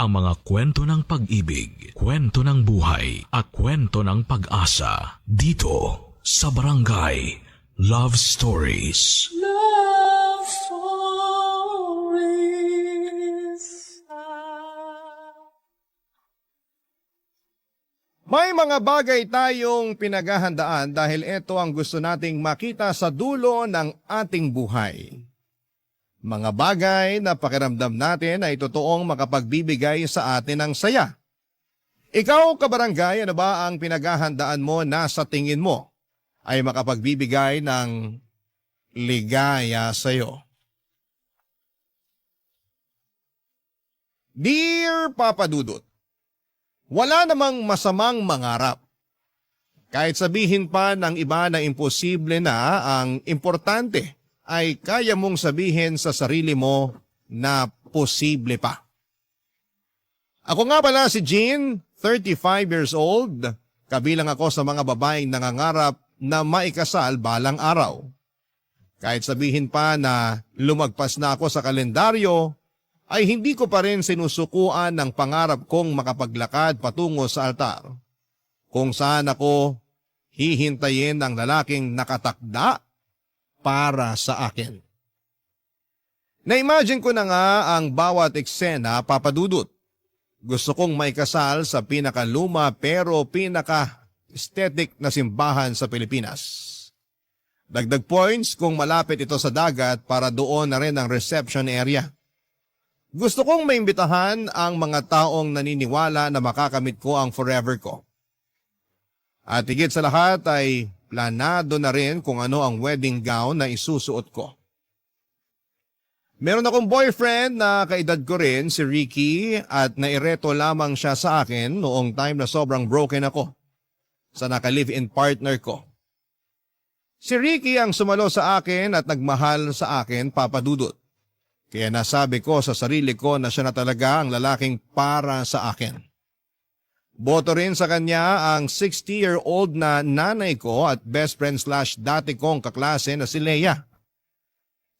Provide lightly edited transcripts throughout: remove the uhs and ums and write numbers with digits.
ang mga kwento ng pag-ibig, kwento ng buhay, at kwento ng pag-asa dito sa Barangay Love Stories. Love Stories. May mga bagay tayong pinaghahandaan dahil ito ang gusto nating makita sa dulo ng ating buhay. Mga bagay na pakiramdam natin ay totoong makapagbibigay sa atin ng saya. Ikaw, kabarangay, ano ba ang pinaghahandaan mo na sa tingin mo ay makapagbibigay ng ligaya sa iyo? Dear Papa Dudut, wala namang masamang mangarap. Kahit sabihin pa ng iba na imposible na, ang importante ay kaya mong sabihin sa sarili mo na posible pa. Ako nga pala si Jean, 35 years old. Kabilang ako sa mga babaeng nangangarap na maikasal balang araw. Kahit sabihin pa na lumagpas na ako sa kalendaryo, ay hindi ko pa rin sinusukuan ng pangarap kong makapaglakad patungo sa altar, kung saan ako hihintayin ng lalaking nakatakda para sa akin. Na-imagine ko na nga ang bawat eksena, Papa Dudut. Gusto kong maikasal sa pinakaluma pero pinaka-aesthetic na simbahan sa Pilipinas. Dagdag points kung malapit ito sa dagat para doon na rin ang reception area. Gusto kong maimbitahan ang mga taong naniniwala na makakamit ko ang forever ko. At higit sa lahat ay planado na rin kung ano ang wedding gown na isusuot ko. Meron akong boyfriend na kaedad ko rin, si Ricky, at naireto lamang siya sa akin noong time na sobrang broken ako sa naka-live-in partner ko. Si Ricky ang sumalo sa akin at nagmahal sa akin, Papa Dudut. Kaya nasabi ko sa sarili ko na siya na talaga ang lalaking para sa akin. Boto rin sa kanya ang 60-year-old na nanay ko at best friend / dati kong kaklase na si Leia.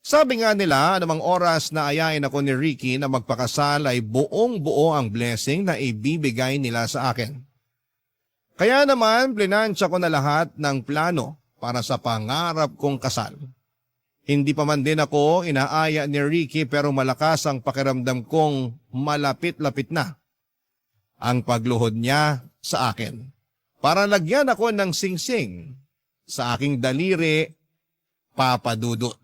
Sabi nga nila, anumang oras na ayain ako ni Ricky na magpakasal ay buong-buo ang blessing na ibibigay nila sa akin. Kaya naman, plinansya ko na lahat ng plano para sa pangarap kong kasal. Hindi pa man din ako inaaya ni Ricky pero malakas ang pakiramdam kong malapit-lapit na ang pagluhod niya sa akin. Para lagyan ako ng singsing sa aking daliri, Papa Dudut.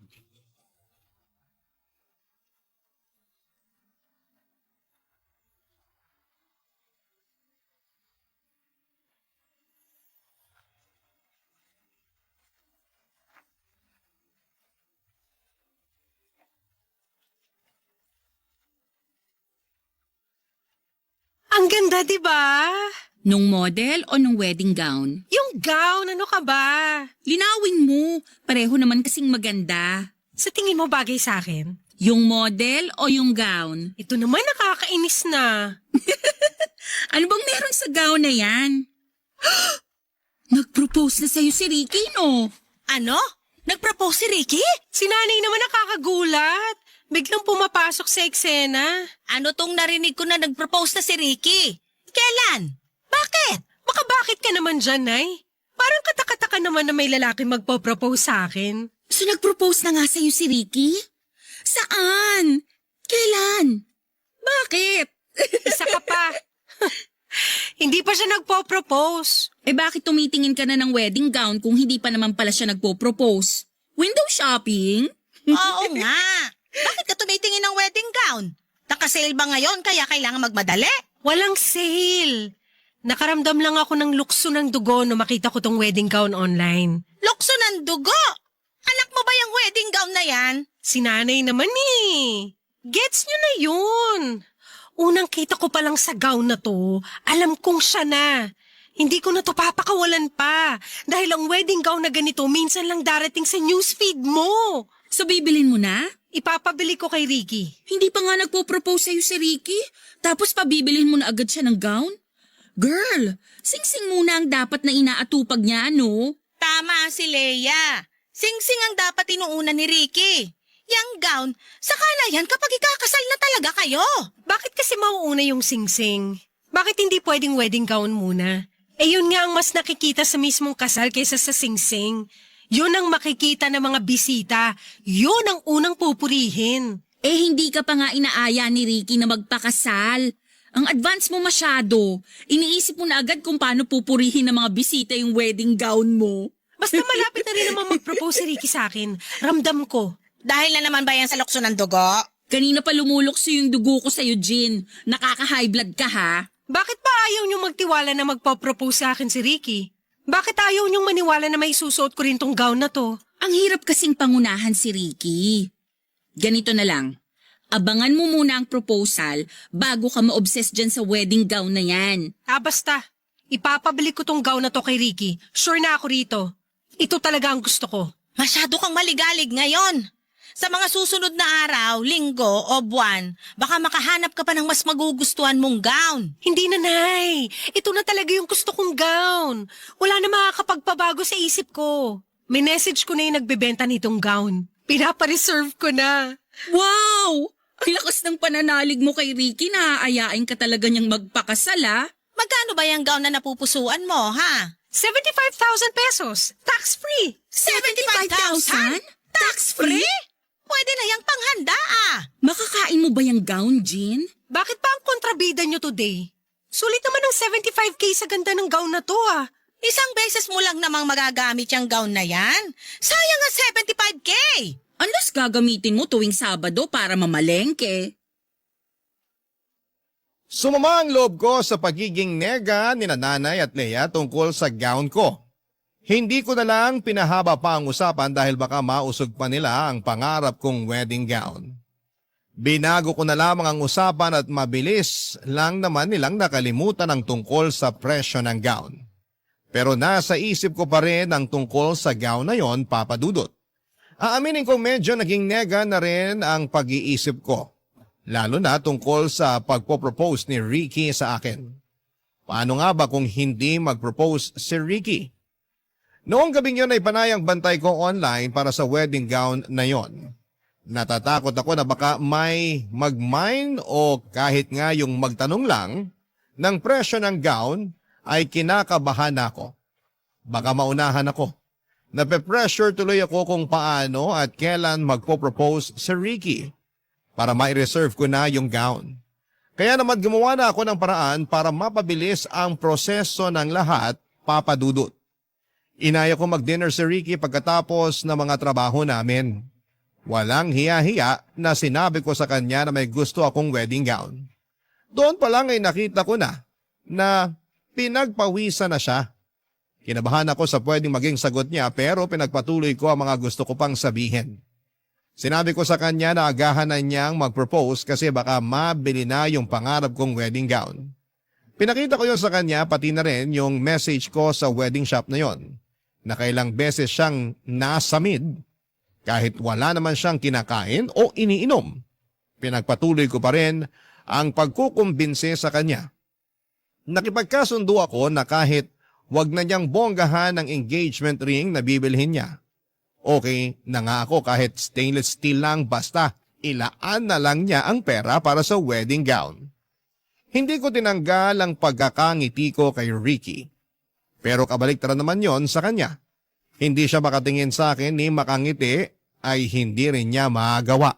Ang ganda, di ba? Nung model o nung wedding gown? Yung gown, ano ka ba? Linawin mo, pareho naman kasing maganda. Sa tingin mo bagay sa akin? Yung model o yung gown? Ito naman nakakainis na. Ano bang meron sa gown na yan? Nag-propose na sa'yo si Ricky, no? Ano? Nag-propose si Ricky? Si nanay naman nakakagulat. Biglang pumapasok sa eksena. Ano tong narinig ko na nag-propose na si Ricky? Kailan? Bakit? Baka bakit ka naman dyan, Nay? Parang katakataka naman na may lalaki magpo-propose sa akin. So nag-propose na nga sa'yo si Ricky? Saan? Kailan? Bakit? Isa ka pa. Hindi pa siya nagpo-propose. Eh bakit tumitingin ka na ng wedding gown kung hindi pa naman pala siya nagpo-propose? Window shopping? Oo nga. Bakit ka tumitingin ng wedding gown? Naka-sale ba ngayon kaya kailangan magmadali? Walang sale. Nakaramdam lang ako ng lukso ng dugo nung makita ko tong wedding gown online. Lukso ng dugo! Anak mo ba yung wedding gown na yan? Si nanay naman eh. Gets nyo na yun. Unang kita ko pa lang sa gown na to, alam kong siya na. Hindi ko na to papakawalan pa. Dahil ang wedding gown na ganito minsan lang darating sa newsfeed mo. So bibilin mo na? Ipapabili ko kay Ricky. Hindi pa nga nagpo-propose sa'yo si Ricky, tapos pabibilhin mo na agad siya ng gown? Girl, singsing muna ang dapat na inaatupag niya, no? Tama si Leia. Singsing ang dapat inuuna ni Ricky. Yang gown, saka na yan kapag ikakasal na talaga kayo. Bakit kasi mauuna yung singsing? Bakit hindi pwedeng wedding gown muna? Eh yun nga ang mas nakikita sa mismong kasal kaysa sa singsing. Yun ang makikita ng mga bisita. Yun ang unang pupurihin. Eh hindi ka pa nga inaaya ni Ricky na magpakasal. Ang advance mo masyado. Iniisip mo na agad kung paano pupurihin ng mga bisita yung wedding gown mo. Basta malapit na rin naman mag-propose si Ricky sa akin. Ramdam ko. Dahil na naman ba yan sa lukso ng dugo? Kanina pa lumulokso yung dugo ko sa'yo, Jean. Nakaka-high blood ka, ha? Bakit pa ayaw niyong magtiwala na magpo-propose sa akin si Ricky? Bakit ayaw niyong maniwala na may susuot ko rin tong gown na to? Ang hirap kasing pangunahan si Ricky. Ganito na lang. Abangan mo muna ang proposal bago ka ma-obsess dyan sa wedding gown na yan. Basta. Ipapabili ko tong gown na to kay Ricky. Sure na ako rito. Ito talaga ang gusto ko. Masyado kang maligalig ngayon. Sa mga susunod na araw, linggo o buwan, baka makahanap ka pa ng mas magugustuhan mong gown. Hindi na, Nay. Ito na talaga yung gusto kong gown. Wala na makakapagpabago sa isip ko. May message ko na yung nagbebenta nitong gown. Pinapareserve ko na. Wow! Ang lakas ng pananalig mo kay Ricky na aayain ka talaga niyang magpakasal, ha? Magkano ba yung gown na napupusuan mo, ha? 75,000 pesos. Tax-free. 75,000? Tax-free? Pwede na yung panghanda, Makakain mo ba yung gown, Jean? Bakit pa ang kontrabida nyo today? Sulit naman ng 75K sa ganda ng gown na to, Isang beses mo lang namang magagamit yung gown na yan. Sayang nga 75K! Unless gagamitin mo tuwing Sabado para mamalengke. Sumama ang loob ko sa pagiging nega ni Nanay at Leia tungkol sa gown ko. Hindi ko na lang pinahaba pa ang usapan dahil baka mausog pa nila ang pangarap kong wedding gown. Binago ko na lamang ang usapan at mabilis lang naman nilang nakalimutan ang tungkol sa presyo ng gown. Pero nasa isip ko pa rin ang tungkol sa gown na yon, Papa Dudut. Aaminin ko medyo naging nega na rin ang pag-iisip ko. Lalo na tungkol sa pagpo-propose ni Ricky sa akin. Paano nga ba kung hindi mag-propose si Ricky? Noong gabing yun ay panayang bantay ko online para sa wedding gown na yon. Natatakot ako na baka may mag-mine o kahit nga yung magtanong lang ng presyo ng gown ay kinakabahan ako. Baka maunahan ako. Nape-pressure tuloy ako kung paano at kailan magpo-propose si Ricky para ma-reserve ko na yung gown. Kaya naman gumawa na ako ng paraan para mapabilis ang proseso ng lahat, Papa Dudut. Inaya ko mag-dinner si Ricky pagkatapos ng mga trabaho namin. Walang hiya-hiya na sinabi ko sa kanya na may gusto akong wedding gown. Doon pa lang ay nakita ko na pinagpawisan na siya. Kinabahan ako sa pwedeng maging sagot niya pero pinagpatuloy ko ang mga gusto ko pang sabihin. Sinabi ko sa kanya na agahan na niyang mag-propose kasi baka mabili na yung pangarap kong wedding gown. Pinakita ko yun sa kanya pati na rin yung message ko sa wedding shop na yon. Nakailang beses siyang nasamid kahit wala naman siyang kinakain o iniinom. Pinagpatuloy ko pa rin ang pagkukumbinse sa kanya. Nakipagkasundo ako na kahit wag na niyang bonggahan ang engagement ring na bibilhin niya. Okay na nga ako kahit stainless steel lang basta ilaan na lang niya ang pera para sa wedding gown. Hindi ko tinanggal ang pagkakangiti ko kay Ricky. Pero kabaliktaran naman yon sa kanya. Hindi siya makatingin sa akin ni makangiti ay hindi rin niya magawa.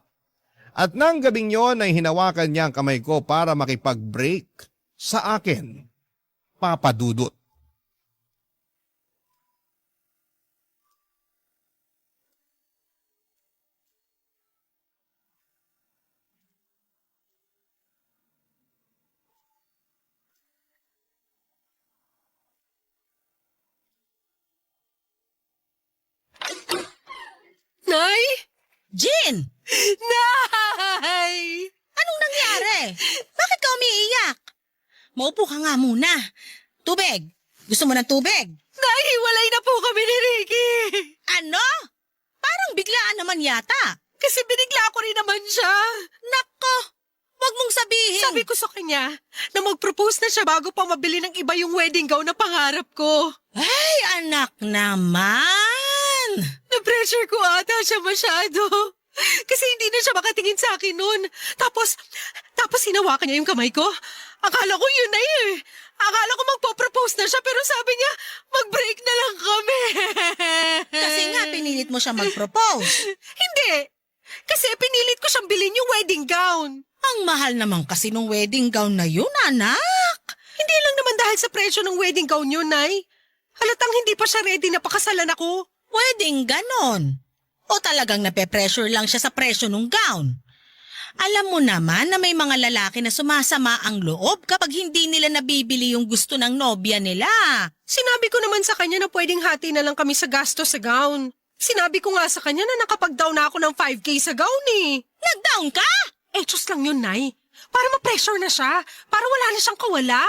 At nang gabing yon ay hinawakan niya ang kamay ko para makipag-break sa akin, Papa Dudut. Nay! Jean! Nay! Anong nangyari? Bakit ka umiiyak? Maupo ka nga muna. Tubig. Gusto mo ng tubig? Nay, hiwalay na po kami ni Ricky. Ano? Parang biglaan naman yata. Kasi binigla ko rin naman siya. Nako! Huwag mong sabihin. Sabi ko sa kanya na mag-propose na siya bago pa mabili ng iba yung wedding gown na pangarap ko. Ay, anak naman! Na-pressure ko ata siya masyado. Kasi hindi na siya makatingin sa akin noon. Tapos hinawakan niya yung kamay ko. Akala ko yun na eh. Akala ko magpo-propose na siya pero sabi niya, mag-break na lang kami. Kasi nga pinilit mo siya mag-propose. Hindi. Kasi pinilit ko siyang bilhin yung wedding gown. Ang mahal naman kasi nung wedding gown na yun, anak. Hindi lang naman dahil sa presyo ng wedding gown yun, Nay. Halatang hindi pa siya ready na pakasalan ako. Wedding ganon. O talagang nape-pressure lang siya sa presyo ng gown. Alam mo naman na may mga lalaki na sumasama ang loob kapag hindi nila nabibili yung gusto ng nobya nila. Sinabi ko naman sa kanya na pwedeng hati na lang kami sa gasto sa gown. Sinabi ko nga sa kanya na nakapag-down na ako ng 5K sa gown eh. Nag-down ka? Just lang yun, Nay. Para ma-pressure na siya. Para wala na siyang kawala.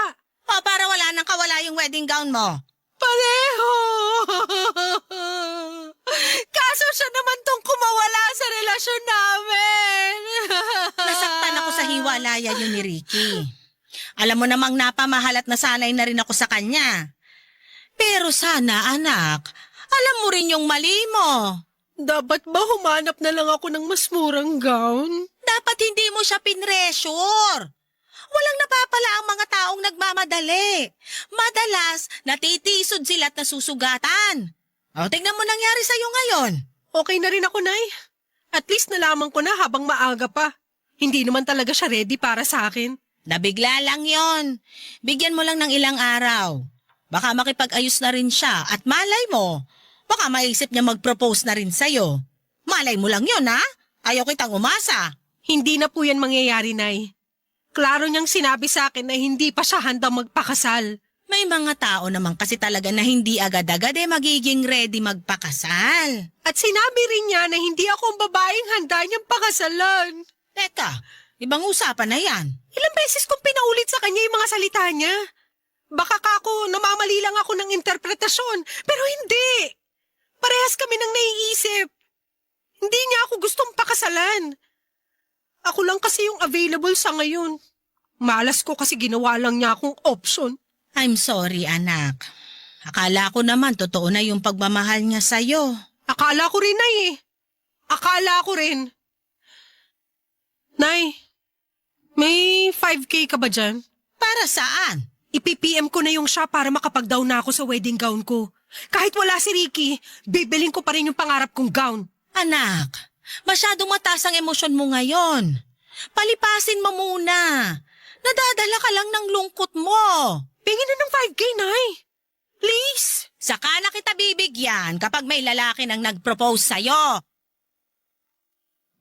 O para wala nang kawala yung wedding gown mo? Pareho! Kaso siya naman tong kumawala sa relasyon namin. Nasaktan ako sa hiwalayan yun ni Ricky. Alam mo namang napamahal at nasanay na rin ako sa kanya. Pero sana, anak, alam mo rin yung mali mo. Dapat ba humanap na lang ako ng mas murang gown? Dapat hindi mo siya pinressure. Walang napapala ang mga taong nagmamadali. Madalas, natitisod sila at nasusugatan. O, tingnan mo nangyari sa'yo ngayon. Okay na rin ako, Nay. At least nalaman ko na habang maaga pa. Hindi naman talaga siya ready para sa akin. Nabigla lang yon. Bigyan mo lang ng ilang araw. Baka makipag-ayos na rin siya at malay mo, baka maisip niya mag-propose na rin sa'yo. Malay mo lang yon, ha? Ayaw kitang umasa. Hindi na po yan mangyayari, Nay. Klaro niyang sinabi sa akin na hindi pa siya handang magpakasal. May mga tao naman kasi talaga na hindi agad-agad magiging ready magpakasal. At sinabi rin niya na hindi ako ang babaeng handa niyang pakasalan. Teka, ibang usapan na yan. Ilang beses kong pinaulit sa kanya yung mga salita niya. Baka kako namamali lang ako ng interpretasyon, pero hindi. Parehas kami nang naiisip. Hindi niya ako gustong pakasalan. Ako lang kasi yung available sa ngayon. Malas ko kasi ginawa lang niya akong option. I'm sorry, anak. Akala ko naman totoo na yung pagmamahal niya sa'yo. Akala ko rin, Nay eh. Akala ko rin. Nay, may 5K ka ba dyan? Para saan? Ipi-PM ko na yung siya para makapag-down na ako sa wedding gown ko. Kahit wala si Ricky, bibilin ko pa rin yung pangarap kong gown. Anak, masyadong mataas ang emosyon mo ngayon. Palipasin mo muna. Nadadala ka lang ng lungkot mo. Pingin na ng 5K, Nay. Please. Saka na kita bibigyan kapag may lalaki nang nag-propose sa'yo.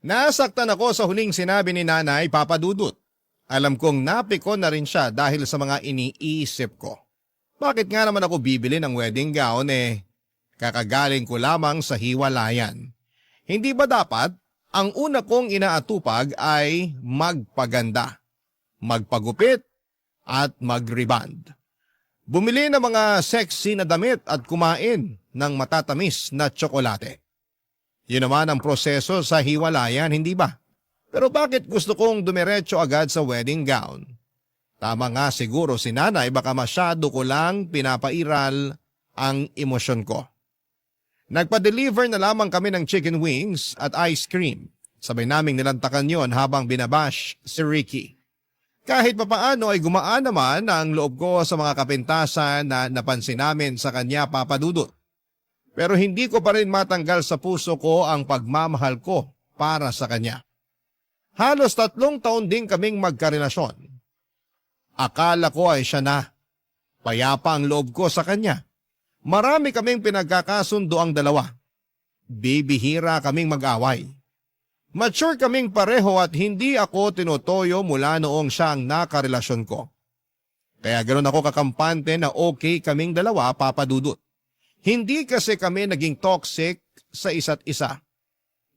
Nasaktan ako sa huling sinabi ni Nanay Papa Dudut. Alam kong napikon na rin siya dahil sa mga iniisip ko. Bakit nga naman ako bibili ng wedding gown kakagaling ko lamang sa hiwalayan. Hindi ba dapat ang una kong inaatupag ay magpaganda, magpagupit at mag-reband. Bumili ng mga sexy na damit at kumain ng matatamis na tsokolate. Yun naman ang proseso sa hiwalayan, hindi ba? Pero bakit gusto kong dumiretso agad sa wedding gown? Tama nga siguro si Nanay, baka masyado ko lang pinapairal ang emosyon ko. Nagpa-deliver na lamang kami ng chicken wings at ice cream. Sabay naming nilantakan yon habang binabash si Ricky. Kahit papaano ay gumaan naman ang loob ko sa mga kapintasan na napansin namin sa kanya, Papa Dudut. Pero hindi ko pa rin matanggal sa puso ko ang pagmamahal ko para sa kanya. Halos 3 taon din kaming magkarelasyon. Akala ko ay siya na. Payapa ang loob ko sa kanya. Marami kaming pinagkakasundo ang dalawa. Bibihira kaming mag-away. Mature kaming pareho at hindi ako tinutoyo mula noong siya ang nakarelasyon ko. Kaya ganoon ako kakampante na okay kaming dalawa, Papa Dudut. Hindi kasi kami naging toxic sa isa't isa.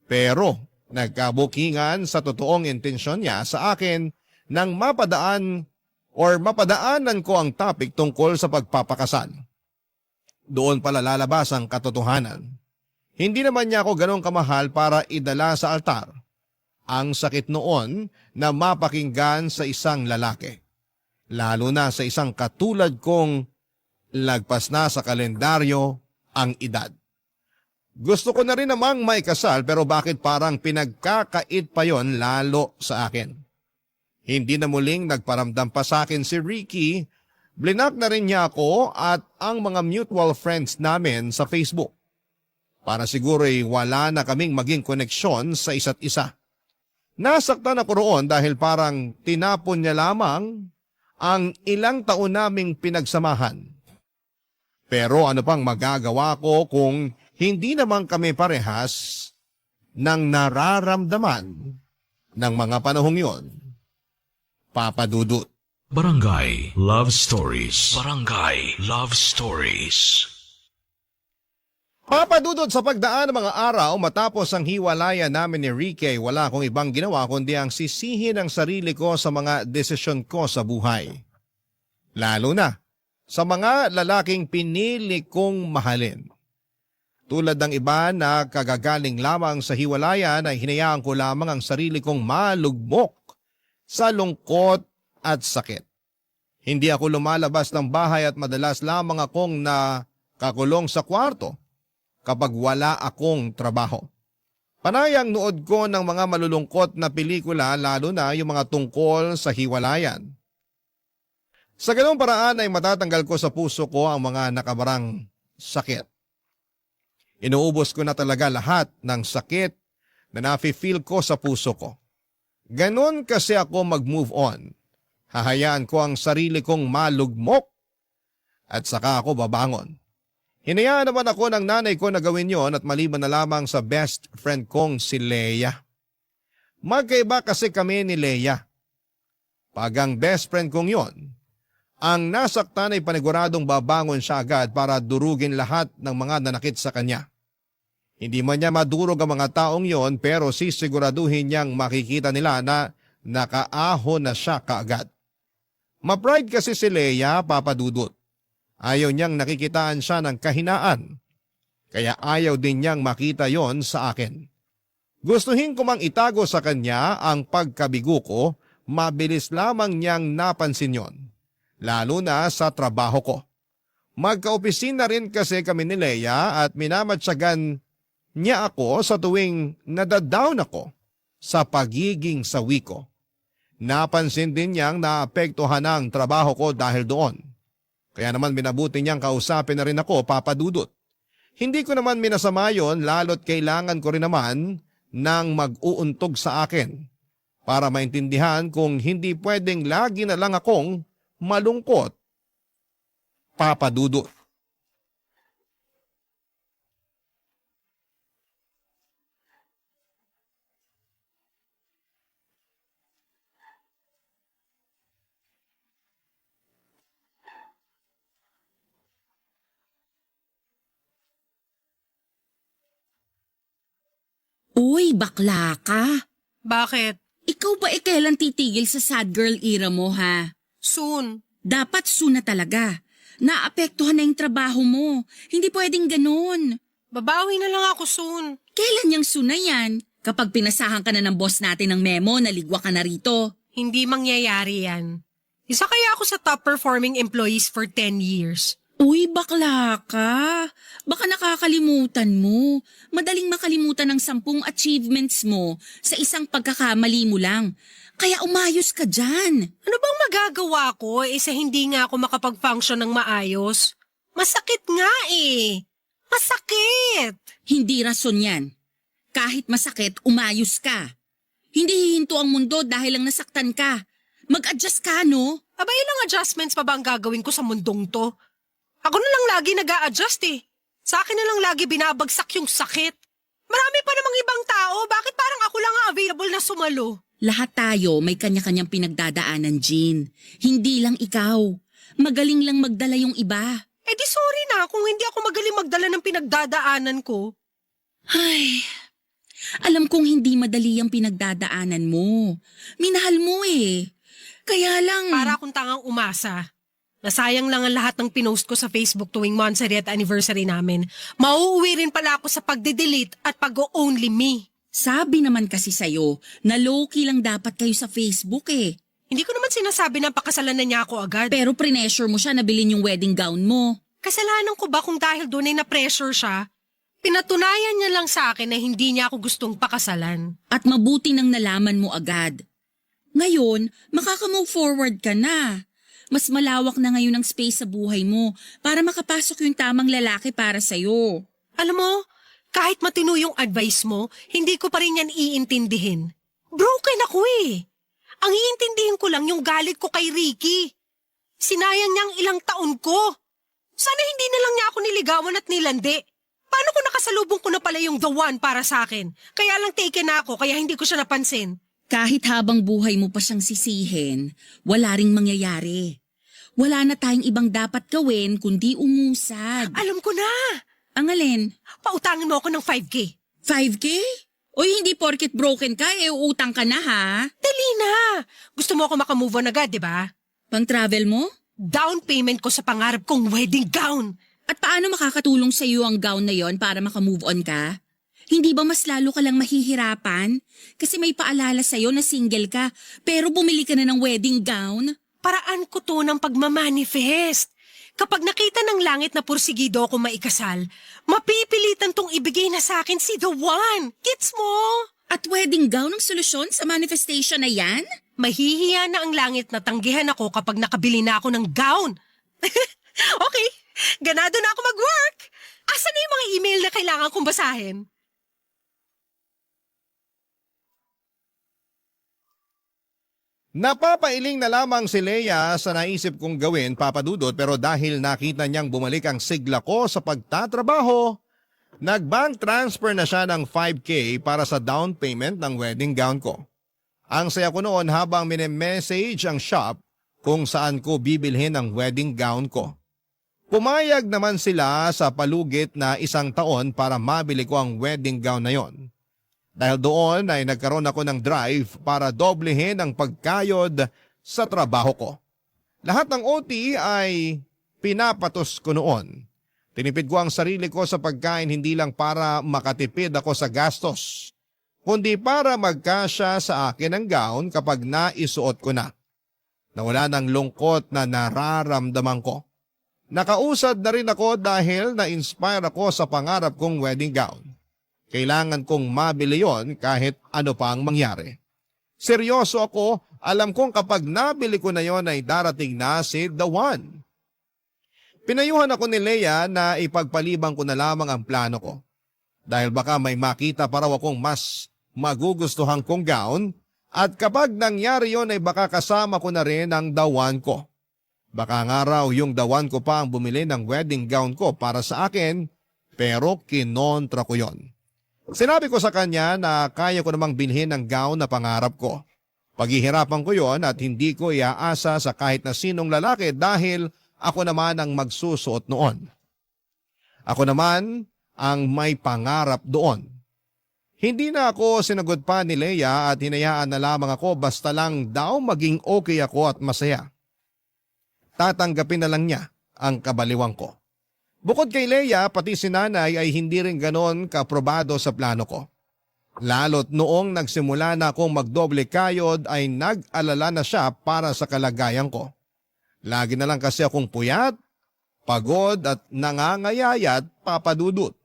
Pero nagkabukingan sa totoong intensyon niya sa akin nang mapadaanan ko ang topic tungkol sa pagpapakasal. Doon pala lalabas ang katotohanan. Hindi naman niya ako ganong kamahal para idala sa altar. Ang sakit noon na mapakinggan sa isang lalaki. Lalo na sa isang katulad kong lagpas na sa kalendaryo ang edad. Gusto ko na rin namang may kasal pero bakit parang pinagkakait pa yon lalo sa akin? Hindi na muling nagparamdam pa sa akin si Ricky, blinak na rin niya ako at ang mga mutual friends namin sa Facebook. Para siguro'y wala na kaming maging koneksyon sa isa't isa. Nasaktan ako roon dahil parang tinapon niya lamang ang ilang taon naming pinagsamahan. Pero ano pang magagawa ko kung hindi naman kami parehas ng nararamdaman ng mga panahong yon? Papa Dudut. Barangay Love Stories. Barangay Love Stories. Papa Dudut, sa pagdaan ng mga araw matapos ang hiwalayan namin ni Ricky, wala akong ibang ginawa kundi ang sisihin ang sarili ko sa mga desisyon ko sa buhay. Lalo na sa mga lalaking pinili kong mahalin. Tulad ng iba na kagagaling lamang sa hiwalayan ay hinayaan ko lamang ang sarili kong malugmok sa lungkot at sakit. Hindi ako lumalabas ng bahay at madalas lamang akong nakakulong sa kwarto kapag wala akong trabaho. Panayang nood ko ng mga malulungkot na pelikula lalo na yung mga tungkol sa hiwalayan. Sa ganung paraan ay matatanggal ko sa puso ko ang mga nakabarang sakit. Inuubos ko na talaga lahat ng sakit na nafe-feel ko sa puso ko. Ganon kasi ako mag-move on. Hahayaan ko ang sarili kong malugmok at saka ako babangon. Hinayaan naman ako ng nanay ko na gawin yon at maliban na lamang sa best friend kong si Leia. Magkaiba kasi kami ni Leia. Pag ang best friend kong yon, ang nasaktan ay paniguradong babangon siya agad para durugin lahat ng mga nanakit sa kanya. Hindi man niya madurog ang mga taong yon pero sisiguraduhin niyang makikita nila na nakaahon na siya kaagad. Ma-pride kasi si Leia, Papa Dudut. Ayaw niyang nakikitaan siya ng kahinaan. Kaya ayaw din niyang makita yon sa akin. Gustuhin ko mang itago sa kanya ang pagkabigo ko, mabilis lamang niyang napansin yon. Lalo na sa trabaho ko. Magka-opisina rin kasi kami ni Leia at minamatsagan niya ako sa tuwing nadadown ako sa pagiging sawi ko. Napansin din niyang naapektuhan ang trabaho ko dahil doon. Kaya naman minabuti niyang kausapin na rin ako, Papa Dudut. Hindi ko naman minasama yon lalo't kailangan ko rin naman ng mag-uuntog sa akin para maintindihan kung hindi pwedeng lagi na lang akong malungkot, Papa Dudut. Uy, bakla ka. Bakit? Ikaw ba kailan titigil sa sad girl era mo, ha? Soon. Dapat soon na talaga. Naapektuhan na yung trabaho mo. Hindi pwedeng ganun. Babawi na lang ako soon. Kailan yung soon na yan? Kapag pinasahan ka na ng boss natin ng memo, naligwa ka na rito. Hindi mangyayari yan. Isa kaya ako sa top performing employees for 10 years. Uy, bakla ka. Baka nakakalimutan mo. Madaling makalimutan ang 10 achievements mo sa isang pagkakamali mo lang. Kaya umayos ka dyan. Ano bang magagawa ko sa hindi nga ako makapag-function ng maayos? Masakit nga eh. Masakit. Hindi rason yan. Kahit masakit, umayos ka. Hindi hihinto ang mundo dahil lang nasaktan ka. Mag-adjust ka, no? Aba, ilang adjustments pa ba ang gagawin ko sa mundong to? Ako na lang lagi nag-a-adjust eh. Sa akin na lang lagi binabagsak yung sakit. Marami pa namang ibang tao, bakit parang ako lang ang available na sumalo? Lahat tayo may kanya-kanyang pinagdadaanan, Jean. Hindi lang ikaw. Magaling lang magdala yung iba. Eh di sorry na kung hindi ako magaling magdala ng pinagdadaanan ko. Ay, alam kong hindi madali ang pinagdadaanan mo. Minahal mo eh. Kaya lang... Para akong tangang umasa. Nasayang lang ang lahat ng pinost ko sa Facebook tuwing monthsary at anniversary namin. Mauuwi rin pala ako sa pagde-delete at pag-only me. Sabi naman kasi sa'yo na low-key lang dapat kayo sa Facebook eh. Hindi ko naman sinasabi na pakasalan na niya ako agad. Pero pressure mo siya na bilhin yung wedding gown mo. Kasalanan ko ba kung dahil doon ay na-pressure siya? Pinatunayan niya lang sa akin na hindi niya ako gustong pakasalan. At mabuti nang nalaman mo agad. Ngayon, makaka-move forward ka na. Mas malawak na ngayon ang space sa buhay mo para makapasok yung tamang lalaki para sa'yo. Alam mo, kahit matino yung advice mo, hindi ko pa rin yan iintindihin. Broken ako eh. Ang iintindihin ko lang yung galit ko kay Ricky. Sinayang niya ang ilang taon ko. Sana hindi na lang niya ako niligawan at nilandi. Paano kung nakasalubong ko na pala yung the one para sa akin? Kaya lang taken na ako, kaya hindi ko siya napansin. Kahit habang buhay mo pa siyang sisihin, wala ring mangyayari. Wala na tayong ibang dapat gawin kundi umusad. Alam ko na. Ang alin? Pautangin mo ako ng 5K. 5K? Uy, hindi porket broken ka, uutang ka na ha? Dali na. Gusto mo ako makamove on agad, di ba? Pang travel mo? Down payment ko sa pangarap kong wedding gown. At paano makakatulong sa iyo ang gown na yon para makamove on ka? Hindi ba mas lalo ka lang mahihirapan? Kasi may paalala sa iyo na single ka, pero bumili ka na ng wedding gown? Paraan ko to ng pagmamanifest. Kapag nakita ng langit na pursigido ako maikasal, mapipilitan tong ibigay na sa akin si the one. Gets mo? At wedding gown ang solusyon sa manifestation na yan? Mahihiya na ang langit na tanggihan ako kapag nakabili na ako ng gown. Okay, ganado na ako mag-work. Asan na yung mga email na kailangan kong basahin? Napapailing na lamang si Leia sa naisip kong gawin, Papa Dudut, pero dahil nakita niyang bumalik ang sigla ko sa pagtatrabaho, nag-bank transfer na siya ng 5K para sa down payment ng wedding gown ko. Ang saya ko noon habang mini-message ang shop kung saan ko bibilhin ang wedding gown ko. Pumayag naman sila sa palugit na 1 taon para mabili ko ang wedding gown na yon. Dahil doon ay nagkaroon ako ng drive para doblehin ang pagkayod sa trabaho ko. Lahat ng OT ay pinapatos ko noon. Tinipid ko ang sarili ko sa pagkain hindi lang para makatipid ako sa gastos, kundi para magkasya sa akin ang gown kapag naisuot ko na. Nawala ng lungkot na nararamdaman ko. Nakausad na rin ako dahil na-inspire ako sa pangarap kong wedding gown. Kailangan kong mabili yon kahit ano pa ang mangyari. Seryoso ako, alam kong kapag nabili ko na yon ay darating na si the one. Pinayuhan ako ni Leia na ipagpalibang ko na lamang ang plano ko. Dahil baka may makita pa raw akong mas magugustuhan kong gown at kapag nangyari yon ay baka kasama ko na rin ang the one ko. Baka nga raw yung the one ko pa ang bumili ng wedding gown ko para sa akin pero kinontra ko yon. Sinabi ko sa kanya na kaya ko namang bilhin ang gown na pangarap ko. Paghihirapan ko yon at hindi ko iaasa sa kahit na sinong lalaki dahil ako naman ang magsusuot noon. Ako naman ang may pangarap doon. Hindi na ako sinagot pa ni Leia at hinayaan na lamang ako basta lang daw maging okay ako at masaya. Tatanggapin na lang niya ang kabaliwan ko. Bukod kay Leia, pati si nanay ay hindi rin ganon kaprobado sa plano ko. Lalo't noong nagsimula na akong magdoble kayod ay nag-alala na siya para sa kalagayan ko. Lagi na lang kasi akong puyat, pagod at nangangayayat, Papa Dudut.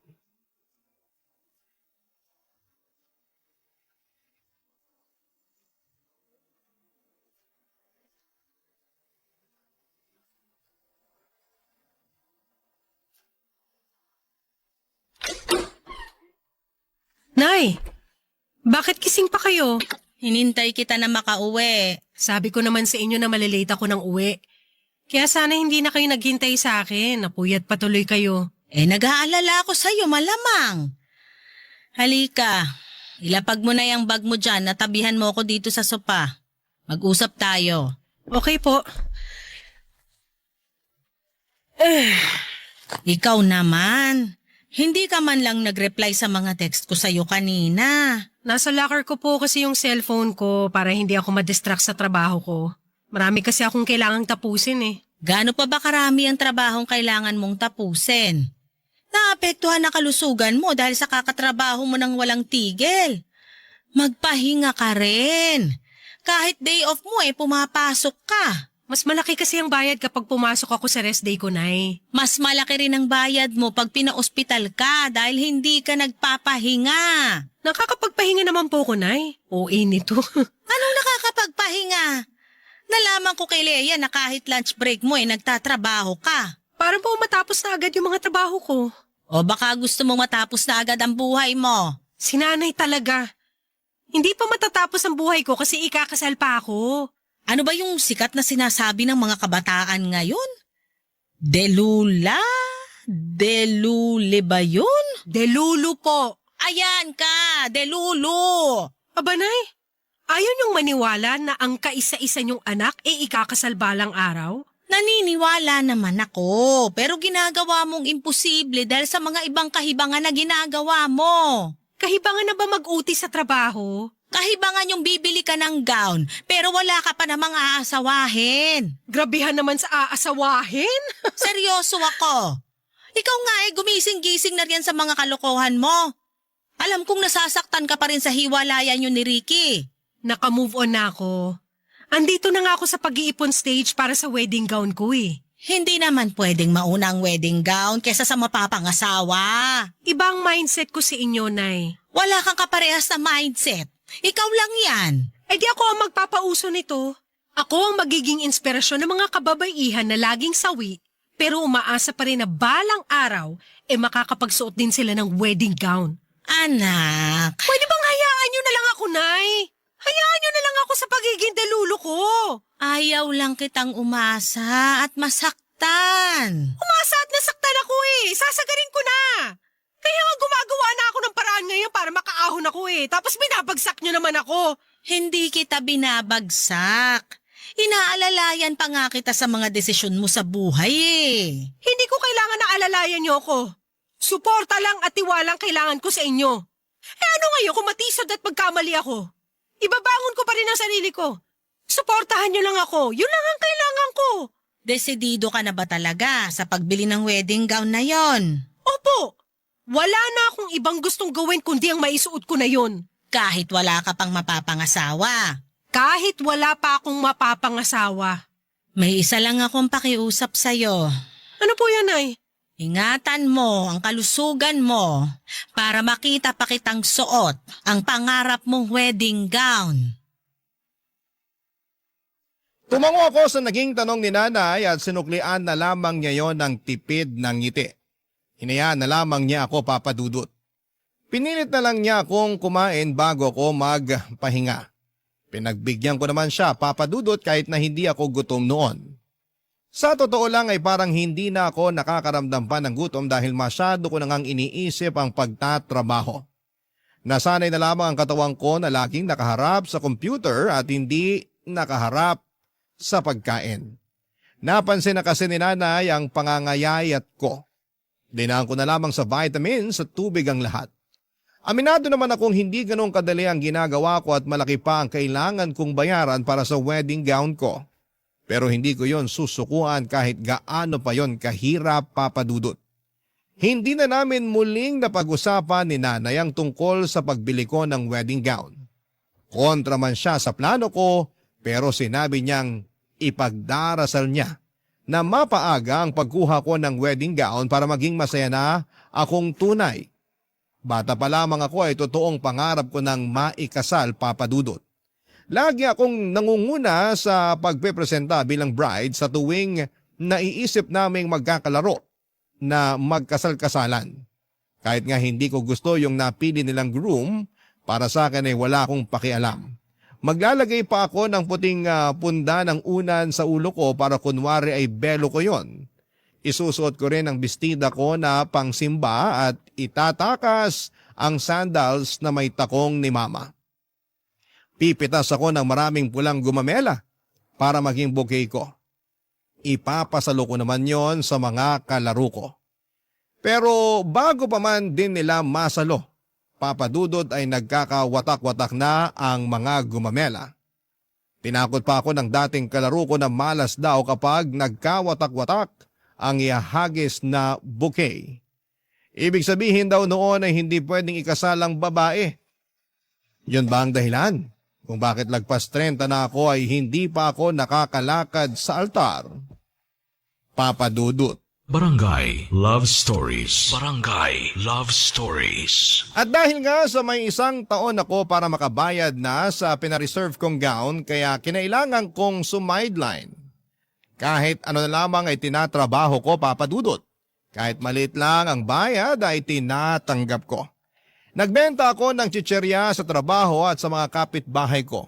Nay, bakit kising pa kayo? Hinintay kita na makauwi. Sabi ko naman sa inyo na malilate ako ng uwi. Kaya sana hindi na kayo naghintay sa akin. Napuyat patuloy kayo. Nag-aalala ako sa'yo, malamang. Halika, ilapag mo na yung bag mo dyan, natabihan mo ako dito sa sopa. Mag-usap tayo. Okay po. Ikaw naman. Hindi ka man lang nag-reply sa mga text ko sa'yo kanina. Nasa locker ko po kasi yung cellphone ko para hindi ako madistract sa trabaho ko. Marami kasi akong kailangang tapusin eh. Gaano pa ba karami ang trabahong kailangan mong tapusin? Naapektuhan na kalusugan mo dahil sa kakatrabaho mo ng walang tigil. Magpahinga ka rin. Kahit day off mo pumapasok ka. Mas malaki kasi ang bayad kapag pumasok ako sa rest day ko, Nay. Mas malaki rin ang bayad mo pag pinaospital ka dahil hindi ka nagpapahinga. Nakakapagpahinga naman po ko, Nay. OA nito. Anong nakakapagpahinga? Nalaman ko kay Leia na kahit lunch break mo nagtatrabaho ka. Parang po matapos na agad yung mga trabaho ko. O baka gusto mong matapos na agad ang buhay mo. Sinanay talaga. Hindi pa matatapos ang buhay ko kasi ikakasal pa ako. Ano ba yung sikat na sinasabi ng mga kabataan ngayon? Delula? Delule ba yun? Delulu po. Ayan ka, delulu. Aba, Nay, ayaw niyong maniwala na ang kaisa-isa niyong anak ikakasal balang araw? Naniniwala naman ako, pero ginagawa mong imposible dahil sa mga ibang kahibangan na ginagawa mo. Kahibangan na ba mag-uti sa trabaho? Kahibangan yung bibili ka ng gown, pero wala ka pa namang aasawahin. Grabihan naman sa aasawahin. Seryoso ako. Ikaw nga gumising-gising na riyan sa mga kalokohan mo. Alam kong nasasaktan ka pa rin sa hiwalayan yun ni Ricky. Naka-move on na ako. Andito na nga ako sa pag-iipon stage para sa wedding gown ko eh. Hindi naman pwedeng mauna ang wedding gown kesa sa mapapangasawa. Ibang mindset ko sa inyo, Nay. Wala kang kaparehas na mindset. Ikaw lang yan. Eh di ako ang magpapauso nito. Ako ang magiging inspirasyon ng mga kababaihan na laging sawi, pero umaasa pa rin na balang araw, makakapagsuot din sila ng wedding gown. Anak. Pwede bang hayaan nyo na lang ako, Nay? Hayaan nyo na lang ako sa pagiging delulo ko. Ayaw lang kitang umasa at masaktan. Umasa at nasaktan ako eh. Sasagarin ko na. Kaya nga gumagawa na ako ng paraan ngayon para makaahon ako eh. Tapos binabagsak nyo naman ako. Hindi kita binabagsak. Inaalalayan pa nga kita sa mga desisyon mo sa buhay eh. Hindi ko kailangan na alalayan nyo ako. Suporta lang at tiwalang kailangan ko sa inyo. Eh ano ngayon kung matisod at pagkamali ako? Ibabangon ko pa rin ang sarili ko. Suportahan nyo lang ako. Yun lang ang kailangan ko. Desidido ka na ba talaga sa pagbili ng wedding gown na yon? Opo. Wala na akong ibang gustong gawin kundi ang maisuot ko na yun. Kahit wala ka pang mapapangasawa. Kahit wala pa akong mapapangasawa. May isa lang akong pakiusap sa'yo. Ano po yan, Nay? Ingatan mo ang kalusugan mo para makita pa kitang suot ang pangarap mong wedding gown. Tumango ako sa naging tanong ni nanay at sinuklian na lamang niya yon ng tipid ng ngiti. Hinayaan na lamang niya ako papadudot. Pinilit na lang niya akong kumain bago ako magpahinga. Pinagbigyan ko naman siya papadudot kahit na hindi ako gutom noon. Sa totoo lang ay parang hindi na ako nakakaramdam pa ng gutom dahil masyado ko nang iniisip ang pagtatrabaho. Nasanay na lamang ang katawan ko na laging nakaharap sa computer at hindi nakaharap sa pagkain. Napansin na kasi ni nanay ang pangangayayat ko. Dinaan ko na lamang sa vitamins at tubig ang lahat. Aminado naman akong hindi ganong kadali ang ginagawa ko at malaki pa ang kailangan kong bayaran para sa wedding gown ko. Pero hindi ko yon susukuan kahit gaano pa yon kahirap papadudot. Hindi na namin muling napag-usapan ni nanay ang tungkol sa pagbili ko ng wedding gown. Kontra man siya sa plano ko pero sinabi niyang ipagdarasal niya na mapaaga ang pagkuha ko ng wedding gown para maging masaya na akong tunay. Bata pa lamang ako ay totoong pangarap ko ng maikasal papadudot. Lagi akong nangunguna sa pagpepresenta bilang bride sa tuwing naiisip naming magkakalaro na magkasal-kasalan. Kahit nga hindi ko gusto yung napili nilang groom, para sa akin ay wala akong pakialam. Maglalagay pa ako ng puting punda ng unan sa ulo ko para kunwari ay belo ko yon. Isusuot ko rin ang bestida ko na pangsimba at itatakas ang sandals na may takong ni mama. Pipitas ako ng maraming pulang gumamela para maging bouquet ko. Ipapasalo ko naman yon sa mga kalaro ko. Pero bago pa man din nila masalo, papadudod ay nagkakawatak-watak na ang mga gumamela. Tinakot pa ako ng dating kalaro ko na malas daw kapag nagkawatak-watak ang ihahagis na bouquet. Ibig sabihin daw noon ay hindi pwedeng ikasal ang babae. Yun ba ang dahilan? kung bakit lagpas 30 na ako ay hindi pa ako nakakalakad sa altar. Papa Dudut. Barangay Love Stories. Barangay Love Stories. At dahil nga sa may 1 taon ako para makabayad na sa pinareserve kong gown, kaya kinailangan kong sumideline. Kahit ano na lamang ay tinatrabaho ko, Papa Dudut. Kahit maliit lang ang bayad ay tinatanggap ko. Nagbenta ako ng chicherya sa trabaho at sa mga kapitbahay ko.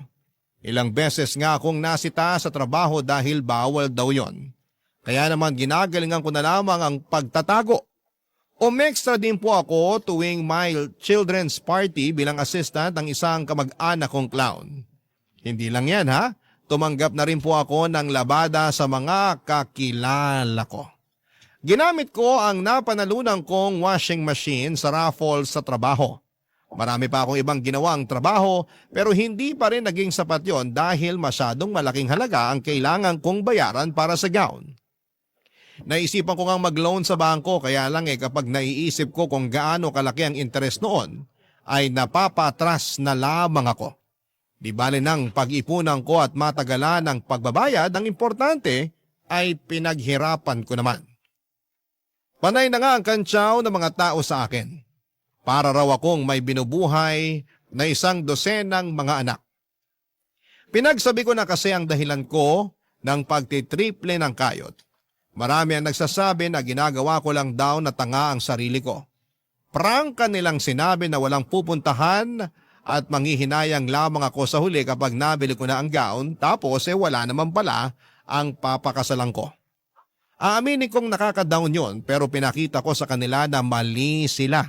Ilang beses nga akong nasita sa trabaho dahil bawal daw yon. Kaya naman ginagalingan ko na lamang ang pagtatago. Umextra din po ako tuwing may children's party bilang assistant ng isang kamag-anak kong clown. Hindi lang yan ha, tumanggap na rin po ako ng labada sa mga kakilala ko. Ginamit ko ang napanalunan kong washing machine sa raffle sa trabaho. Marami pa akong ibang ginawang trabaho pero hindi pa rin naging sapat yon dahil masyadong malaking halaga ang kailangan kong bayaran para sa gown. Naisipan ko ngang mag-loan sa bangko kaya lang kapag naiisip ko kung gaano kalaki ang interest noon ay napapatras na lamang ako. Di bale nang pag-ipunan ko at matagalan ang pagbabayad, ang importante ay pinaghirapan ko naman. Panay na nga ang kantsaw ng mga tao sa akin. Para raw akong may binubuhay na 100 mga anak. Pinagsabi ko na kasi ang dahilan ko ng pagtitriple ng kayod. Marami ang nagsasabi na ginagawa ko lang daw na tanga ang sarili ko. Prangka nilang sinabi na walang pupuntahan at manghihinayang lamang ako sa huli kapag nabili ko na ang gown tapos wala naman pala ang papakasalan ko. Aaminin kong nakaka-down yon pero pinakita ko sa kanila na mali sila.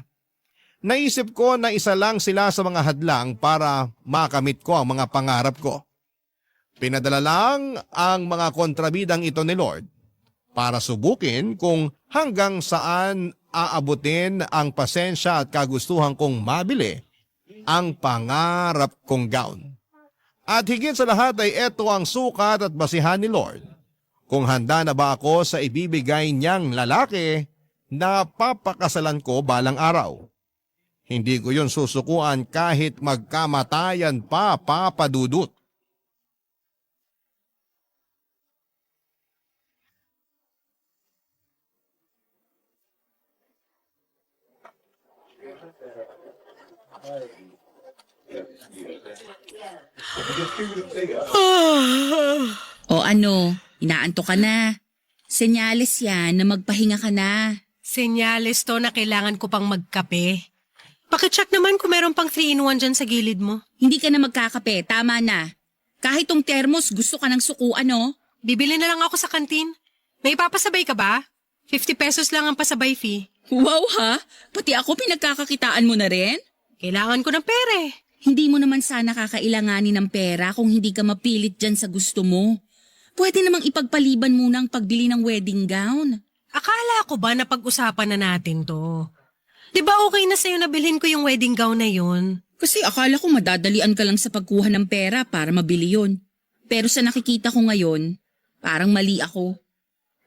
Naisip ko na isa lang sila sa mga hadlang para makamit ko ang mga pangarap ko. Pinadala lang ang mga kontrabidang ito ni Lord para subukin kung hanggang saan aabutin ang pasensya at kagustuhan kong mabili ang pangarap kong gown. At higit sa lahat ay ito ang sukat at basihan ni Lord kung handa na ba ako sa ibibigay niyang lalaki na papakasalan ko balang araw. Hindi ko yun susukuan kahit magkamatayan pa, Papa Dudut. O ano, inaantok ka na. Senyales yan na magpahinga ka na. Senyales to na kailangan ko pang magkape. Pakicheck naman kung meron pang 3-in-1 dyan sa gilid mo. Hindi ka na magkakape, tama na. Kahit tong thermos gusto ka ng sukuan, no? Bibili na lang ako sa kantin. May papasabay ka ba? 50 pesos lang ang pasabay fee. Wow ha? Pati ako pinagkakakitaan mo na rin? Kailangan ko ng pere. Hindi mo naman sana kakailanganin ng pera kung hindi ka mapilit dyan sa gusto mo. Pwede namang ipagpaliban muna ang pagbili ng wedding gown. Akala ko ba na pag-usapan na natin to? Di ba okay na sa'yo na bilhin ko yung wedding gown na yun? Kasi akala ko madadalian ka lang sa pagkuha ng pera para mabili yon. Pero sa nakikita ko ngayon, parang mali ako.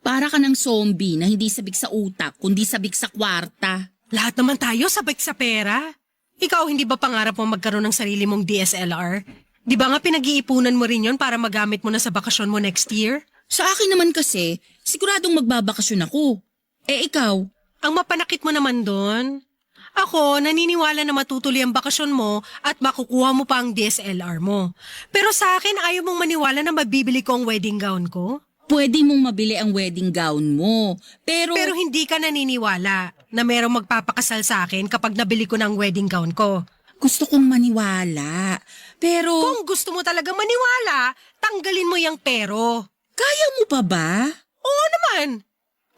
Para ka ng zombie na hindi sabik sa utak, kundi sabik sa kwarta. Lahat naman tayo sabik sa pera. Ikaw, hindi ba pangarap mo magkaroon ng sarili mong DSLR? Di ba nga pinag-iipunan mo rin yon para magamit mo na sa bakasyon mo next year? Sa akin naman kasi, siguradong magbabakasyon ako. Eh ikaw? Ang mapanakit mo naman doon. Ako, naniniwala na matutuloy ang bakasyon mo at makukuha mo pa ang DSLR mo. Pero sa akin, ayaw mong maniwala na mabibili ko ang wedding gown ko? Pwede mong mabili ang wedding gown mo, pero hindi ka naniniwala na merong magpapakasal sa akin kapag nabili ko ng wedding gown ko. gusto kong maniwala. Pero Kung gusto mo talaga maniwala, tanggalin mo yung pero. kaya mo pa ba? Oo naman.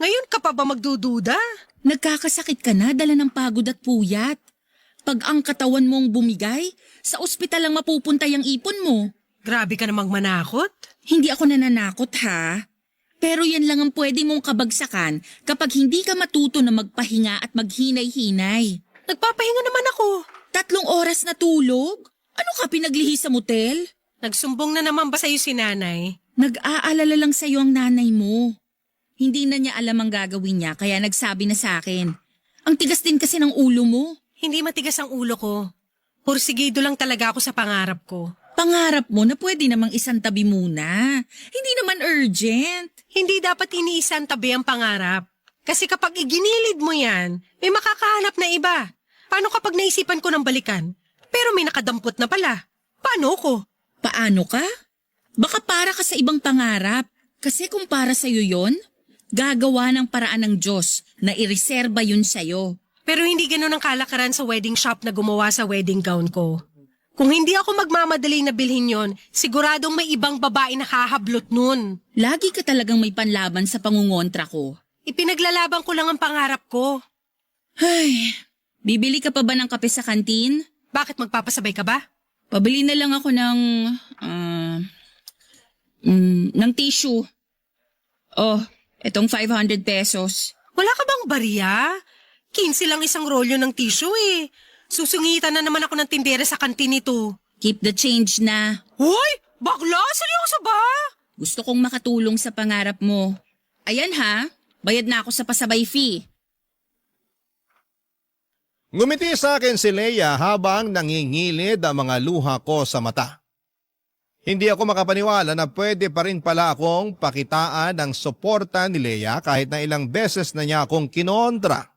Ngayon ka pa ba magdududa? Nagkakasakit ka na dala ng pagod at puyat. Pag ang katawan mong bumigay, sa ospital lang mapupunta yung ipon mo. Grabe ka namang manakot. Hindi ako nananakot ha. Pero yan lang ang pwede mong kabagsakan kapag hindi ka matuto na magpahinga at maghinay-hinay. Nagpapahinga naman ako. 3 oras na tulog? Ano ka pinaglihi sa motel? Nagsumbong na naman ba sa'yo si nanay? Nag-aalala lang sa'yo ang nanay mo. Hindi na niya alam ang gagawin niya kaya nagsabi na sa akin. Ang tigas din kasi ng ulo mo. Hindi matigas ang ulo ko. Pursigido lang talaga ako sa pangarap ko. Pangarap mo na pwede namang isang tabi muna. Hindi naman urgent. Hindi dapat iniisang tabi ang pangarap. Kasi kapag iginilid mo yan, may makakahanap na iba. Paano kapag naisipan ko ng balikan? Pero may nakadampot na pala. Paano ko? Paano ka? Baka para ka sa ibang pangarap. Kasi kung para sa'yo yon, gagawa ng paraan ng Diyos na ireserba yun sa'yo. Pero hindi ganun ang kalakaran sa wedding shop na gumawa sa wedding gown ko. Kung hindi ako magmamadali na bilhin yon, siguradong may ibang babae na hahablot nun. Lagi ka talagang may panlaban sa pangungontra ko. Ipinaglalaban ko lang ang pangarap ko. Ay, bibili ka pa ba ng kape sa kantin? Bakit magpapasabay ka ba? Pabili na lang ako ng tissue. Oh, etong 500 pesos. Wala ka bang barya? 15 lang isang rolyo ng tissue eh. Susungitan na naman ako ng tindera sa kantin nito. Keep the change na. Hoy! Bakla! Seryoso ba? Gusto kong makatulong sa pangarap mo. Ayan ha, bayad na ako sa pasabay fee. Ngumiti sa akin si Leia habang nangingilid ang mga luha ko sa mata. Hindi ako makapaniwala na pwede pa rin pala akong pakitaan ng suporta ni Leia kahit na ilang beses na niya akong kinontra.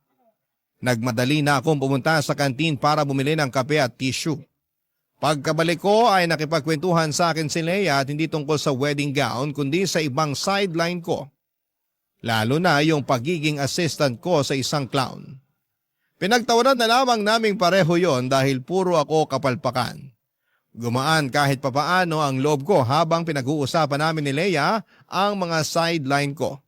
Nagmadali na akong pumunta sa kantin para bumili ng kape at tissue. Pagkabalik ko ay nakipagkwentuhan sa akin si Leia at hindi tungkol sa wedding gown kundi sa ibang sideline ko. Lalo na yung pagiging assistant ko sa isang clown. Pinagtawanan na lamang naming pareho yon dahil puro ako kapalpakan. Gumaan kahit papaano ang loob ko habang pinag-uusapan namin ni Leia ang mga sideline ko.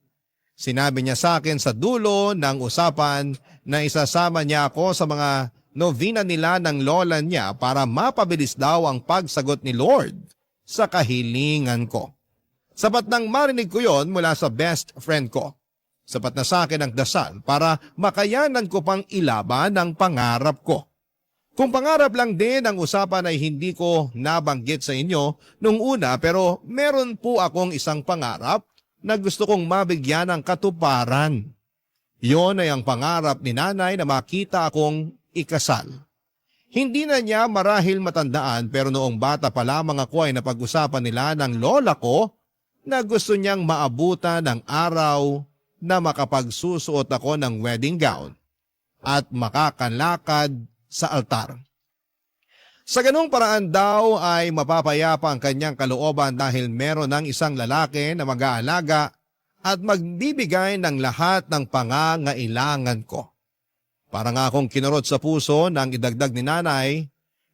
Sinabi niya sa akin sa dulo ng usapan na isasama niya ako sa mga novena nila ng lola niya para mapabilis daw ang pagsagot ni Lord sa kahilingan ko. Sapat nang marinig ko yon mula sa best friend ko. Sapat na sa akin ang dasal para makayanan ko pang ilaban ang pangarap ko. Kung pangarap lang din ang usapan ay hindi ko nabanggit sa inyo nung una pero meron po akong isang pangarap na gusto kong mabigyan ng katuparan. Yon ay ang pangarap ni nanay na makita akong ikasal. Hindi na niya marahil matandaan pero noong bata pa lamang ako ay napag-usapan nila ng lola ko na gusto niyang maabutan ng araw na makapagsusuot ako ng wedding gown at makakalakad sa altar. Sa ganung paraan daw ay mapapayapa ang kanyang kalooban dahil meron ng isang lalaki na mag-aalaga at magbibigay ng lahat ng pangangailangan ko. Parang akong kinurot sa puso nang idagdag ni nanay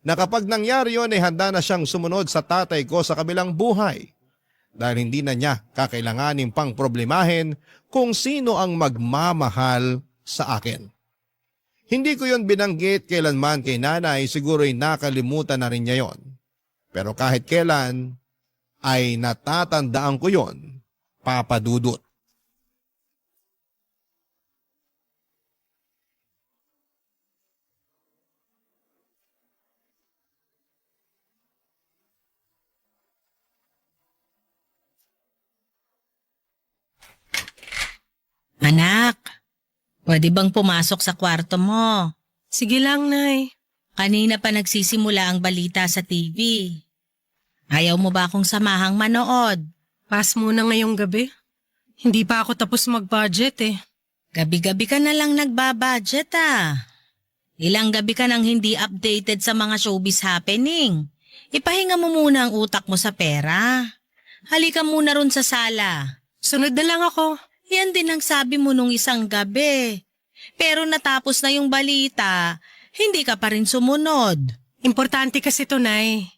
na kapag nangyari yun ay handa na siyang sumunod sa tatay ko sa kabilang buhay. Dahil hindi na niya kakailanganin pang problemahin kung sino ang magmamahal sa akin. Hindi ko yon binanggit kailanman kay nanay, siguro'y nakalimutan na rin niya yon. Pero kahit kailan ay natatandaan ko yon, Papa Dudut. Anak, pwede bang pumasok sa kwarto mo? Sige lang, Nay. Kanina pa nagsisimula ang balita sa TV. Ayaw mo ba akong samahang manood? Pass muna ngayong gabi. Hindi pa ako tapos mag-budget eh. Gabi-gabi ka na lang nagbabudget ah. Ilang gabi ka nang hindi updated sa mga showbiz happening. Ipahinga mo muna ang utak mo sa pera. Halika muna ron sa sala. Sunod na lang ako. Yan din ang sabi mo nung isang gabi. Pero natapos na yung balita, hindi ka pa rin sumunod. Importante kasi to, Nay.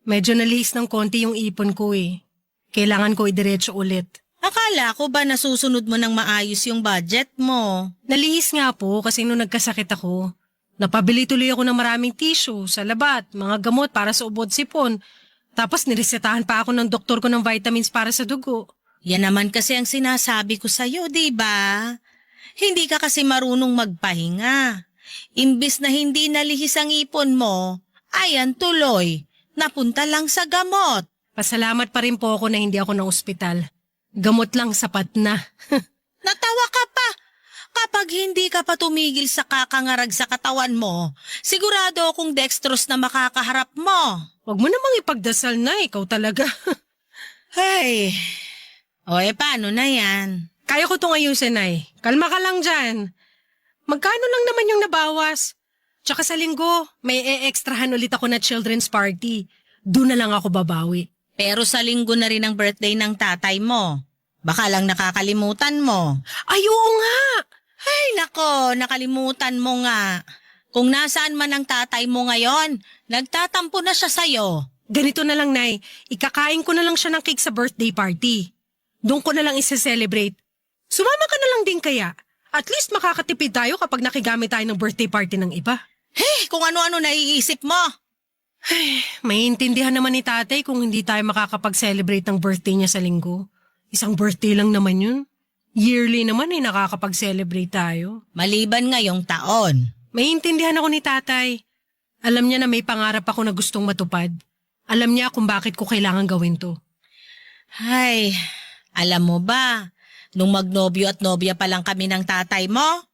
Medyo nalihis ng konti yung ipon ko eh. Kailangan ko idiretso ulit. Akala ko ba nasusunod mo ng maayos yung budget mo? Nalihis nga po kasi nung nagkasakit ako. Napabili tuloy ako ng maraming tissue, salabat, mga gamot para sa ubod sipon. Tapos niresetahan pa ako ng doktor ko ng vitamins para sa dugo. Yan naman kasi ang sinasabi ko sa'yo, di ba? Hindi ka kasi marunong magpahinga. Imbis na hindi nalihis ang ipon mo, ayan tuloy, napunta lang sa gamot. Pasalamat pa rin po ako na hindi ako na ospital. Gamot lang sapat na. Natawa ka pa! Kapag Kapag hindi ka pa tumigil sa kakangarag sa katawan mo, sigurado akong dextrose na makakaharap mo. Huwag mo namang ipagdasal na, ikaw talaga. Ay, paano na yan? Kaya ko itong ayusin, Nay. Kalma ka lang dyan. Magkano lang naman yung nabawas? Tsaka sa linggo, may e-extrahan ulit ako na children's party. Doon na lang ako babawi. Pero sa linggo na rin ang birthday ng tatay mo. Baka lang nakakalimutan mo. Ay, oo nga! Ay nako, nakalimutan mo nga. Kung nasaan man ang tatay mo ngayon, nagtatampo na siya sa'yo. Ganito na lang, Nay. Ikakain ko na lang siya ng cake sa birthday party. Doon ko na lang isa-celebrate. Sumama ka na lang din kaya. At least makakatipid tayo kapag nakigamit tayo ng birthday party ng iba. Hey, kung ano-ano naiisip mo. Maiintindihan naman ni tatay kung hindi tayo makakapag-celebrate ng birthday niya sa linggo. Isang birthday lang naman yun. Yearly naman nakakapag-celebrate tayo. Maliban ngayong taon. Maiintindihan ako ni tatay. Alam niya na may pangarap ako na gustong matupad. Alam niya kung bakit ko kailangan gawin to. Ay, alam mo ba, nung magnobyo at nobya pa lang kami ng tatay mo,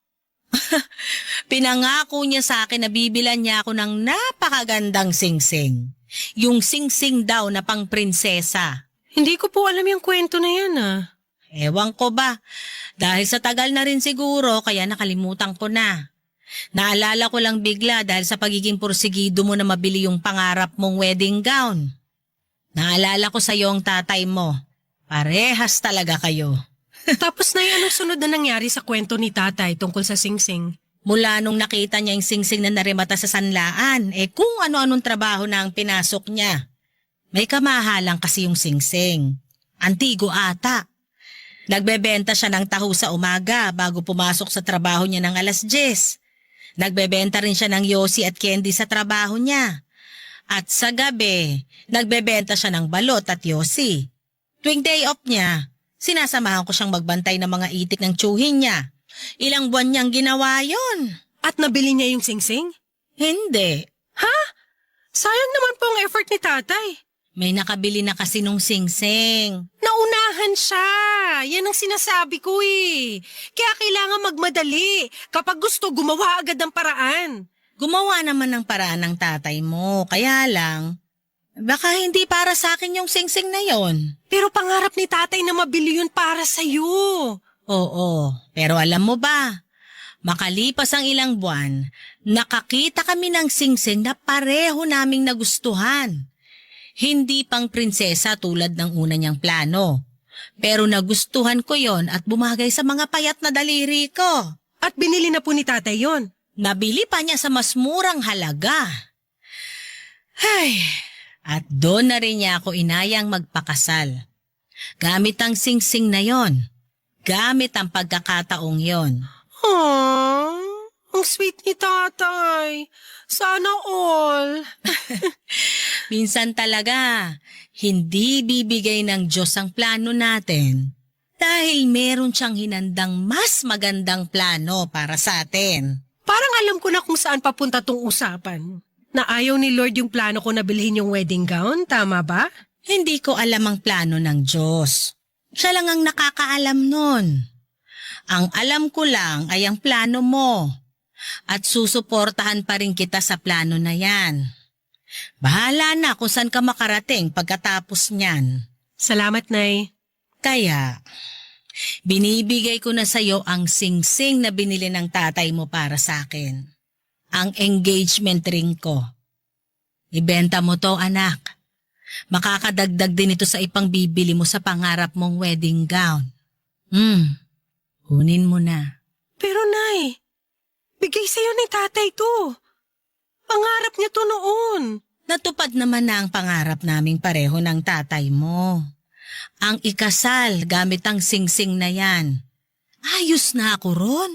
pinangako niya sa akin na bibilan niya ako ng napakagandang singsing. Yung singsing daw na pang prinsesa. Hindi ko po alam yung kwento na yan Ewan ko ba, dahil sa tagal na rin siguro kaya nakalimutan ko na. Naalala ko lang bigla dahil sa pagiging porsigido mo na mabili yung pangarap mong wedding gown. Naalala ko sa iyo ang tatay mo. Parehas talaga kayo. Tapos na anong sunod na nangyari sa kwento ni tatay tungkol sa singsing? Mula nung nakita niya yung singsing na narimata sa sanlaan, kung ano-anong trabaho na ang pinasok niya. May kamahalang kasi yung singsing. Antigo ata. Nagbebenta siya ng taho sa umaga bago pumasok sa trabaho niya ng 10:00. Nagbebenta rin siya ng yosi at candy sa trabaho niya. At sa gabi, nagbebenta siya ng balot at yosi. Tuwing day off niya, sinasamahan ko siyang magbantay ng mga itik ng tsuhin niya. Ilang buwan niyang ginawa yon. At nabili niya yung singsing? Hindi. Sayang naman po ang effort ni tatay. May nakabili na kasi nung singsing. Naunahan siya. Yan ang sinasabi ko Kaya kailangan magmadali. Kapag gusto, gumawa agad ng paraan. Gumawa naman ng paraan ng tatay mo. Kaya lang, baka hindi para sa akin yung singsing na yon. Pero pangarap ni tatay na mabili yun para sa'yo. Oo, pero alam mo ba, makalipas ang ilang buwan, nakakita kami ng singsing na pareho naming nagustuhan. Hindi pang prinsesa tulad ng una niyang plano. Pero nagustuhan ko yon at bumagay sa mga payat na daliri ko. At binili na po ni tatay yon. Nabili pa niya sa mas murang halaga. Ay, at doon na rin niya ako inayang magpakasal. Gamit ang singsing na yon. Gamit ang pagkakataong yon. Aww, ang sweet ni tatay. Sana all. Minsan talaga, hindi bibigay ng Diyos ang plano natin dahil meron siyang hinandang mas magandang plano para sa atin. Parang alam ko na kung saan papunta tong usapan. Na ayaw ni Lord yung plano ko na bilhin yung wedding gown, tama ba? Hindi ko alam ang plano ng Diyos. Siya lang ang nakakaalam nun. Ang alam ko lang ay ang plano mo. At susuportahan pa rin kita sa plano na yan. Bahala na kung saan ka makarating pagkatapos niyan. Salamat, Nay. Kaya, binibigay ko na sa iyo ang singsing na binili ng tatay mo para sa akin. Ang engagement ring ko. Ibenta mo to, anak. Makakadagdag din ito sa ipang bibili mo sa pangarap mong wedding gown. Kunin mo na. Pero, Nay, bigay sa'yo ni tatay to. Pangarap niya to noon. Natupad naman na ang pangarap naming pareho ng tatay mo. Ang ikasal gamit ang singsing na yan. Ayos na ako ron.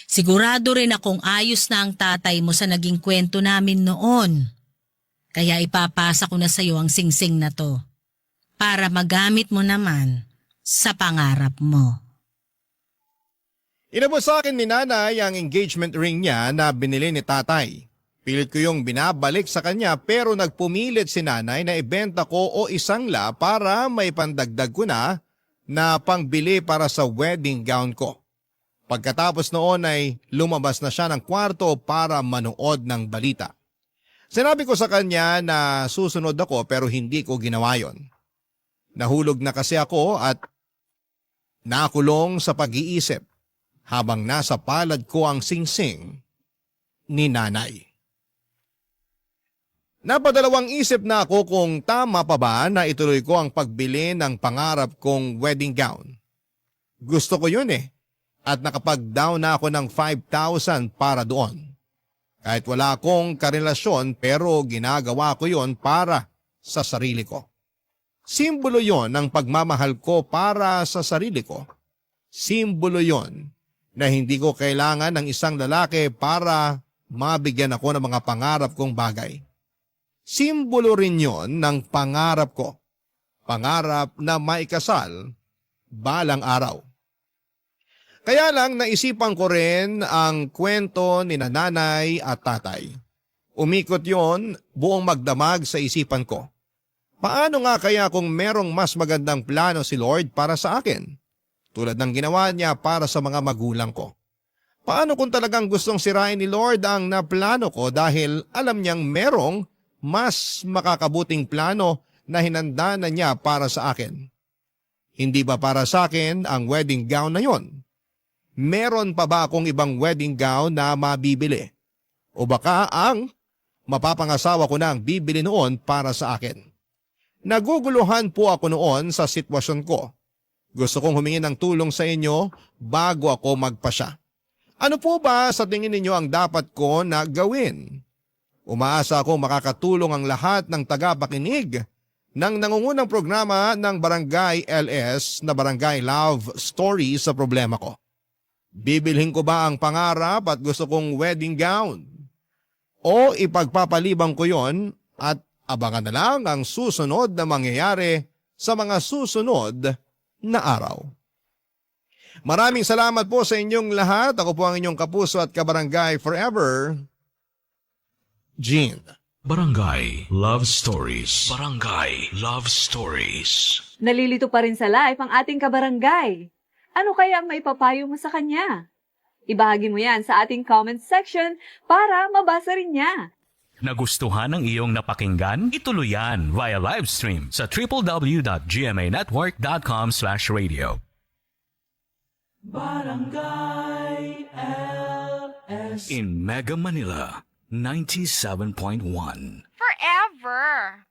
Sigurado rin akong ayos na ang tatay mo sa naging kwento namin noon. Kaya ipapasa ko na sa iyo ang singsing na to para magamit mo naman sa pangarap mo. Inabot sa akin ni nanay ang engagement ring niya na binili ni tatay. Pilit ko yung binabalik sa kanya pero nagpumilit si nanay na ibenta ko o isangla para may pandagdag ko na pangbili para sa wedding gown ko. Pagkatapos noon ay lumabas na siya ng kwarto para manood ng balita. Sinabi ko sa kanya na susunod ako pero hindi ko ginawa yon. Nahulog na kasi ako at nakulong sa pag-iisip habang nasa palad ko ang singsing ni nanay. Napadalawang isip na ako kung tama pa ba na ituloy ko ang pagbili ng pangarap kong wedding gown. Gusto ko yun at nakapag-down na ako ng 5,000 para doon. Kahit wala akong karelasyon pero ginagawa ko yon para sa sarili ko. Simbolo yon ng pagmamahal ko para sa sarili ko. Simbolo yon na hindi ko kailangan ng isang lalaki para mabigyan ako ng mga pangarap kong bagay. Simbolo rin yon ng pangarap ko. Pangarap na maikasal balang araw. Kaya lang naisipan ko rin ang kwento ni nanay at tatay. Umikot yon buong magdamag sa isipan ko. Paano nga kaya kung merong mas magandang plano si Lord para sa akin? Tulad ng ginawa niya para sa mga magulang ko. Paano kung talagang gustong sirain ni Lord ang naplano ko dahil alam niyang merong mas makakabuting plano na hinanda na niya para sa akin? Hindi ba para sa akin ang wedding gown na yon? Meron pa ba akong ibang wedding gown na mabibili? O baka ang mapapangasawa ko na ang bibili noon para sa akin? Naguguluhan po ako noon sa sitwasyon ko. Gusto kong humingi ng tulong sa inyo bago ako magpasya. Ano po ba sa tingin ninyo ang dapat ko na gawin? Umaasa akong makakatulong ang lahat ng tagapakinig ng nangungunang programa ng Barangay LS na Barangay Love Stories sa problema ko. Bibilhin ko ba ang pangarap at gusto kong wedding gown? O ipagpapalibang ko yon at abangan na lang ang susunod na mangyayari sa mga susunod na araw. Maraming salamat po sa inyong lahat. Ako po ang inyong kapuso at kabarangay forever, Gene. Barangay Love Stories. Barangay Love Stories. Nalilito pa rin sa live ang ating kabarangay. Ano kaya ang maipapayo mo sa kanya? Ibahagi mo yan sa ating comment section para mabasa rin niya. Nagustuhan ng iyong napakinggan? Ituloy yan via live stream sa www.gmanetwork.com/radio. Barangay LS in Mega Manila 97.1. Forever.